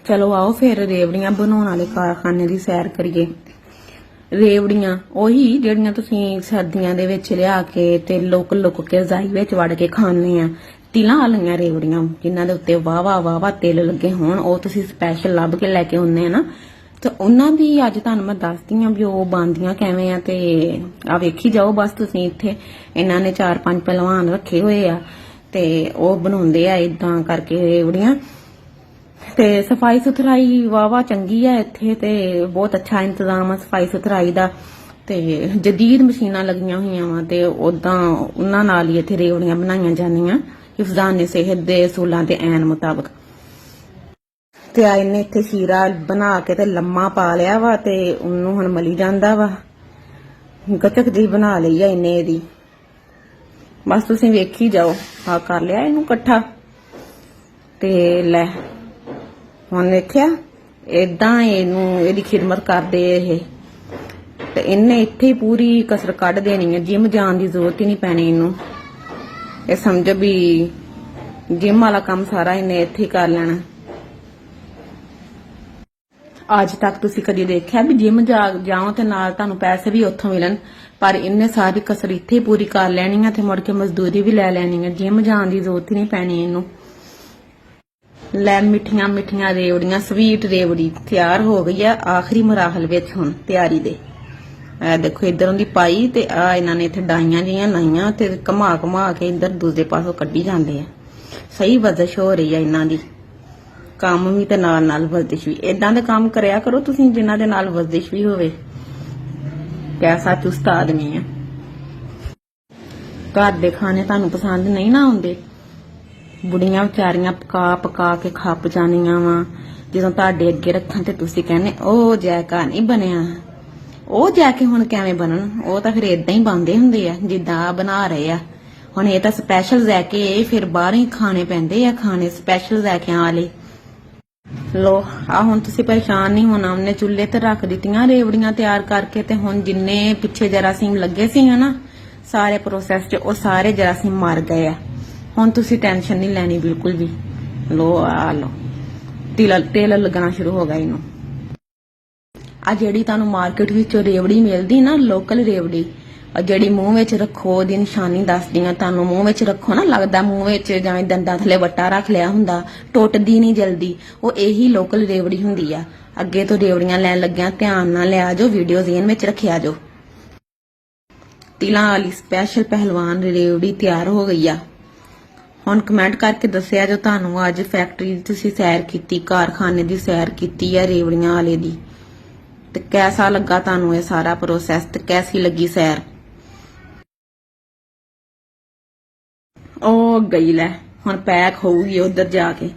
चलो आओ फिर रेवड़ियां बनाने वाले कारखाने की सैर करिए। रेवड़ियां ਉਹੀ ਜਿਹੜੀਆਂ ਤੁਸੀਂ ਸਰਦੀਆਂ ਦੇ ਵਿੱਚ ਲਿਆ ਕੇ ਤੇ ਲੁਕ ਕੇ ਰਜ਼ਾਈ ਵਿੱਚ ਵੜ ਕੇ ਖਾਣੇ ਆ। ਤਿਲਾਂ ਵਾਲੀਆਂ ਰੇਵੜੀਆਂ ਜਿਨ੍ਹਾਂ ਦੇ ਉੱਤੇ ਵਾਵਾ ਤਿਲ ਲੱਗੇ ਹੋਣ, ਉਹ ਤੁਸੀਂ ਸਪੈਸ਼ਲ ਲੱਭ ਕੇ ਲੈ ਕੇ ਆਉਂਦੇ ਆ ਨਾ, ਤੇ ਉਹਨਾਂ ਦੀ ਅੱਜ ਤੁਹਾਨੂੰ ਮੈਂ ਦੱਸਦੀ ਆ ਵੀ ਉਹ ਬਣਦੀਆਂ ਕਿਵੇਂ ਆ। ਤੇ ਆ ਵੇਖੀ ਜਾਓ ਬਸ ਤੁਸੀਂ। ਇੱਥੇ ਇਹਨਾਂ ਨੇ 4-5 ਪਹਿਲਵਾਨ ਰੱਖੇ ਹੋਏ ਆ ਤੇ ਉਹ ਬਣਾਉਂਦੇ ਆ ਇਦਾਂ ਕਰਕੇ ਰੇਵੜੀਆਂ। ਤੇ ਸਫਾਈ ਸੁਥਰਾਈ ਵਾਵਾ ਚੰਗੀ ਹੈ ਇੱਥੇ, ਤੇ ਬਹੁਤ ਅੱਛਾ ਇੰਤਜ਼ਾਮ ਹੈ ਸਫਾਈ ਸੁਥਰਾਈ ਦਾ। ਤੇ ਜਦੀਦ ਮਸ਼ੀਨਾਂ ਲੱਗੀਆਂ ਹੋਈਆਂ ਵਾ ਤੇ ਉਦਾਂ ਉਹਨਾਂ ਨਾਲ ਹੀ ਇੱਥੇ ਰੇਵੜੀਆਂ ਬਣਾਈਆਂ ਜਾਂਦੀਆਂ ਹਿਫਜ਼ਾਨ ਸਿਹਤ ਦੇ ਅਸੂਲਾਂ ਤੇ ਐਨ ਮੁਤਾਬਕ। ਤੇ ਆ ਇਹਨੇ ਇੱਥੇ ਸ਼ੀਰਾ ਬਣਾ ਕੇ ਤੇ ਲੰਮਾ ਪਾ ਲਿਆ ਵਾ ਤੇ ਉਹਨੂੰ ਹੁਣ ਮਲੀ ਜਾਂਦਾ ਵਾ। ਗਚਕ ਜੀ ਬਣਾ ਲਈ ਆ ਇਹਨੇ ਇਹਦੀ। ਬਸ ਤੁਸੀਂ ਵੇਖੀ ਜਾਓ। ਆ ਕਰ ਲਿਆ ਇਹਨੂੰ ਇਕੱਠਾ ਤੇ ਲੈ ਹੁਣ ਦੇਖਿਆ ਏਦਾਂ ਇਹਨੂੰ ਇਹਦੀ ਖਿਦਮਤ ਕਰਦੇ ਇਹ। ਤੇ ਇਹਨੇ ਇੱਥੇ ਹੀ ਪੂਰੀ ਕਸਰ ਕੱਢ ਦੇਣੀ ਹੈ। ਜਿਮ ਜਾਣ ਦੀ ਜ਼ਰੂਰਤ ਹੀ ਨਹੀਂ ਪੈਣੀ ਇਹਨੂੰ। ਇਹ ਸਮਝੋ ਵੀ ਜਿਮ ਵਾਲਾ ਕੰਮ ਸਾਰਾ ਇਹਨੇ ਇੱਥੇ ਹੀ ਕਰ ਲੈਣਾ। ਅੱਜ ਤੱਕ ਤੁਸੀਂ ਕਦੀ ਦੇਖਿਆ ਵੀ ਜਿਮ ਜਾਓ ਤੇ ਨਾਲ ਤੁਹਾਨੂੰ ਪੈਸੇ ਵੀ ਉੱਥੋਂ ਮਿਲਣ? ਪਰ ਇਹਨੇ ਸਾਰੀ ਕਸਰ ਇੱਥੇ ਹੀ ਪੂਰੀ ਕਰ ਲੈਣੀ ਹੈ ਤੇ ਮੁੜ ਕੇ ਮਜ਼ਦੂਰੀ ਵੀ ਲੈ ਲੈਣੀ ਹੈ। ਜਿਮ ਜਾਣ ਦੀ ਜ਼ਰੂਰਤ ਹੀ ਨਹੀਂ ਪੈਣੀ ਇਹਨੂੰ। ਲੈ ਮਿੱਠੀਆਂ ਮਿੱਠੀਆਂ ਰੇਵੜੀਆਂ, ਸਵੀਟ ਰੇਵੜੀ ਤਿਆਰ ਹੋ ਗਈ ਆ ਆਖਰੀ ਮਰਾਹਲ ਵਿੱਚ ਹੁਣ ਤਿਆਰੀ ਦੇ। ਇਹ ਦੇਖੋ ਇਧਰੋਂ ਦੀ ਪਾਈ ਤੇ ਆ ਇਹਨਾਂ ਨੇ ਇੱਥੇ ਡਾਈਆਂ ਜੀਆਂ ਲਾਈਆਂ ਤੇ ਘਮਾ ਕੇ ਇਧਰ ਦੂਜੇ ਪਾਸੋਂ ਕੱਢੀ ਜਾਂਦੇ ਆ। ਸਹੀ ਵਰਜ਼ਿਸ਼ ਹੋ ਰਹੀ ਆ ਇਹਨਾਂ ਦੀ। ਕੰਮ ਵੀ ਤੇ ਨਾਲ ਵਰਜ਼ਿਸ਼ ਵੀ। ਇਦਾਂ ਦੇ ਕੰਮ ਕਰਿਆ ਕਰੋ ਤੁਸੀਂ ਜਿਨ੍ਹਾਂ ਦੇ ਨਾਲ ਵਰਜ਼ਿਸ਼ ਵੀ ਹੋਵੇ। ਕੈਸਾ ਚੁਸਤ ਆਦਮੀ ਆ। ਘਰ ਦੇ ਖਾਣੇ ਤੁਹਾਨੂੰ ਪਸੰਦ ਨਹੀਂ ਨਾ ਆਉਂਦੇ? ਬੁੜੀਆਂ ਵਿਚਾਰੀਆਂ ਪਕਾ ਕੇ ਖੱਪ ਜਾਣੀਆਂ ਵਾ। ਜਦੋਂ ਤੁਹਾਡੇ ਅੱਗੇ ਰੱਖਾਂ ਤੇ ਤੁਸੀਂ ਕਹਿੰਦੇ ਉਹ ਜੈਕਾ ਨਹੀਂ ਬਣਿਆ। ਉਹ ਜਾ ਕੇ ਹੁਣ ਕਿਵੇਂ ਬਣਨ? ਉਹ ਤਾਂ ਫਿਰ ਇਦਾਂ ਹੀ ਬਣਦੇ ਹੁੰਦੇ ਆ ਜਿੱਦਾਂ ਬਣਾ ਰਹੇ ਆ। ਹੁਣ ਇਹ ਤਾਂ ਸਪੈਸ਼ਲ ਜ਼ੈਕੇ ਫਿਰ ਬਾਹਰੋਂ ਹੀ ਖਾਣੇ ਪੈਂਦੇ ਆ ਖਾਣੇ ਸਪੈਸ਼ਲ ਜ਼ੈਕਿਆਂ ਵਾਲੇ। ਲੋ ਆ ਹੁਣ ਤੁਸੀਂ ਪਰੇਸ਼ਾਨ ਨਹੀਂ ਹੋਣਾ। ਉਹਨੇ ਚੁੱਲ੍ਹੇ ਤੇ ਰੱਖ ਦਿੱਤੀਆਂ ਰੇਵੜੀਆਂ ਤਿਆਰ ਕਰਕੇ ਤੇ ਹੁਣ ਜਿੰਨੇ ਪਿੱਛੇ ਜਰਾਸੀਮ ਲੱਗੇ ਸੀ ਨਾ ਸਾਰੇ ਪ੍ਰੋਸੈਸ 'ਚ ਉਹ ਸਾਰੇ ਜਰਾਸੀਮ ਮਰ ਗਏ ਆ। ਹੁਣ ਤੁਸੀਂ ਟੈਨਸ਼ਨ ਨਹੀਂ ਲੈਣੀ ਬਿਲਕੁਲ ਵੀ। ਲੋ ਆ ਲੋ ਤੇਲ ਲੱਗਣਾ ਸ਼ੁਰੂ ਹੋ ਗਿਆ ਇਹਨੂੰ। ਆ ਜਿਹੜੀ ਤੁਹਾਨੂੰ ਮਾਰਕੀਟ ਵਿੱਚੋਂ ਰੇਵੜੀ ਮਿਲਦੀ ਨਾ ਲੋਕਲ ਰੇਵੜੀ, ਜਿਹੜੀ ਮੂੰਹ ਵਿੱਚ ਰੱਖੋ ਉਹਦੀ ਨਿਸ਼ਾਨੀ ਦੱਸਦੀਆਂ ਤੁਹਾਨੂੰ। ਮੂੰਹ ਵਿੱਚ ਰੱਖੋ ਨਾ ਲੱਗਦਾ ਮੂੰਹ ਵਿੱਚ ਜਿਵੇਂ ਦੰਦਾਂ ਥੱਲੇ ਵੱਟਾ ਰੱਖ ਲਿਆ ਹੁੰਦਾ, ਟੁੱਟਦੀ ਨਹੀਂ ਜਲਦੀ। ਉਹ ਇਹੀ ਲੋਕਲ ਰੇਵੜੀ ਹੁੰਦੀ ਆ। ਅੱਗੇ ਤੋਂ ਰੇਵੜੀਆਂ ਲੈਣ ਲੱਗਿਆ ਧਿਆਨ ਨਾਲ ਲਿਆ ਜੋ, ਵੀਡੀਓ ਜ਼ੇਨ ਵਿੱਚ ਰੱਖਿਆ ਜੋ। ਤਿਲਾਂ ਵਾਲੀ ਸਪੈਸ਼ਲ ਪਹਿਲਵਾਨ ਰੇਵੜੀ ਤਿਆਰ ਹੋ ਗਈ ਆ। ਹੁਣ ਕਮੈਂਟ ਕਰਕੇ ਦੱਸਿਆ ਜੋ ਤੁਹਾਨੂੰ ਅੱਜ ਫੈਕਟਰੀ ਦੀ ਤੁਸੀਂ ਸੈਰ ਕੀਤੀ, ਕਾਰਖਾਨੇ ਦੀ ਸੈਰ ਕੀਤੀ ਆ ਰੇਵੜੀਆਂ ਵਾਲੇ ਦੀ, ਤੇ ਕੈਸਾ ਲੱਗਾ ਤੁਹਾਨੂੰ ਇਹ ਸਾਰਾ ਪ੍ਰੋਸੈਸ ਤੇ ਕੈਸੀ ਲੱਗੀ ਸੈਰ। ਉਹ ਗਈ ਲੈ ਹੁਣ ਪੈਕ ਹੋਊਗੀ ਉਧਰ ਜਾ ਕੇ।